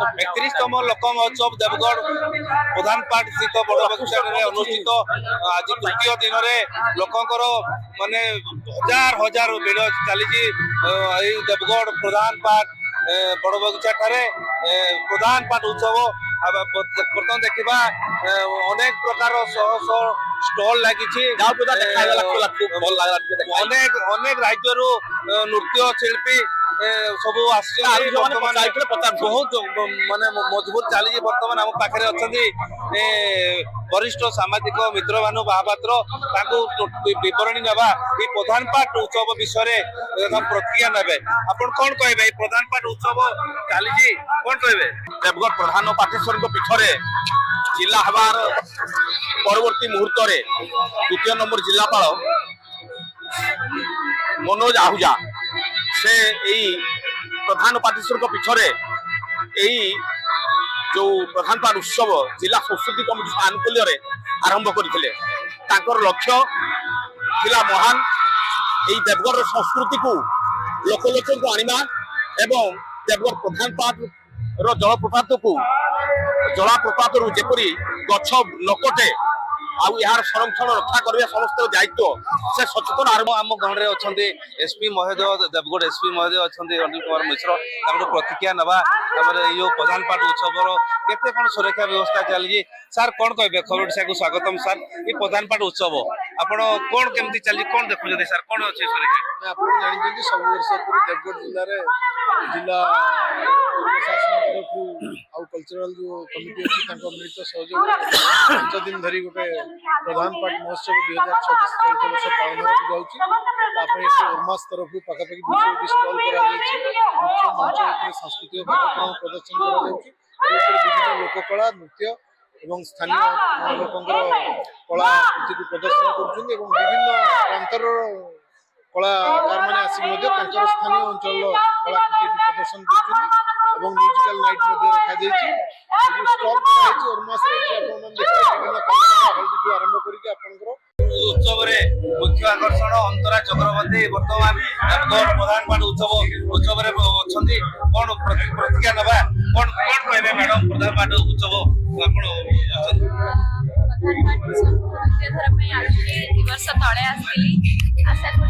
31तम लोक महोत्सव देवगढ़ प्रधानपाट स्थित बड़ बगीचा अनुष्ठित आज तृतीय दिन में लोकंर माने हजार हजार भिड़ चली देवगढ़ प्रधानपाट बड़ बगीचा प्रधानपाट उत्सव बर्तमान देखा अनेक प्रकार स्टॉल लगी अनेक राज्य नृत्य शिल्पी सब बहुत माने मजबूत चली बर्तमान आम पाखे अच्छा वरिष्ठ सामाजिक मित्र भानु महापात्र बरणी नवा ये प्रधानपाट उत्सव विषय प्रतिक्रिया ने आपन कौन कहे प्रधानपाट उत्सव चली कौन कहे देवगढ़ प्रधान पाटेश्वर पीठरे जिला हबार परवर्ती मुहूर्त द्वितीय नंबर जिलापाल मनोज आहुजा से प्रधान पाटेश्वर पीठरे जो प्रधानपाट उत्सव जिला संस्कृति कमिटी आनुकूल्य आरंभ करते लक्ष्य थिला महान यही देवगढ़ संस्कृति को लोकलोचन को आनिबा एवं देवगढ़ प्रधानपाट जलप्रपात को जलप्रपात जेपरी गछ नकटे आर संरक्षण रक्षा करने समस्त दायित्व से सचेतन आम गण अच्छा एसपी महोदय देवगढ़ एसपी महोदय अच्छा अनिल कुमार मिश्र प्रतिक्रिया नवा ये प्रधानपाट उत्सव केते कौन सुरक्षा व्यवस्था चली सार कौन कहे खबर से स्वागतम सार ये प्रधानपाट उत्सव आपण कौन केमती चली कौन देखुं सार कौन अच्छे सुरक्षा आप जानते सब वर्ष देवगढ़ जिले में जिला प्रशासन तरफ कल्चरल जो कमिटी अच्छी मिलित सहयोग 5 दिन धरी गोटे प्रधानपाट महोत्सव 2026 चलित वर्ष पालन होगा उर्मास तरफ पाखापाखि 220 स्टल मुख्य मंच सांस्कृतिक कार्यक्रम प्रदर्शन विभिन्न लोककला नृत्य एवं स्थानीय लोकंर कलाकृति को प्रदर्शन कर विभिन्न प्रांतर कलाकार मैंने आसिक स्थानीय अंचल कलाकृति प्रदर्शन कर म्यूजिकल नाइट रखा स्टल ओरमास विभिन्न आरंभ कर उत्सव मुख्य आकर्षण अंतरा चक्रवर्ती बर्तमान प्रधानपाट उत्सव अच्छा कौन प्रतिक्रिया नवा कौन कौन कहे मैडम प्रधानपाट उत्सव वर्ष तले आसती आशा कर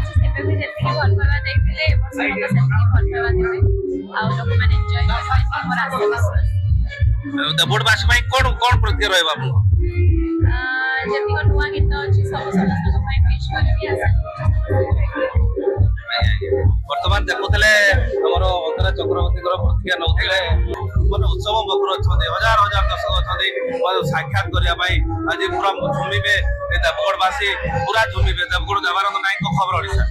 भल पाइबा देखते भल पाइबा देवे लोक मैंने एंजॉय देवगढ़वासी कौन कौन प्रतिक्रिया रहा जति नुआ गीत अच्छी सब समस्त पेश करी बर्तमान देखुले आम अंतरा चक्रवर्ती प्रतिक्रिया नौले मैंने उत्सव मुखर अच्छा हजार हजार दर्शक अच्छा साक्षात करने आज पूरा झुमिबे देवगढ़वासी पूरा झुमिबे देवगढ़ देवानंद नायक खबर ओडिशा।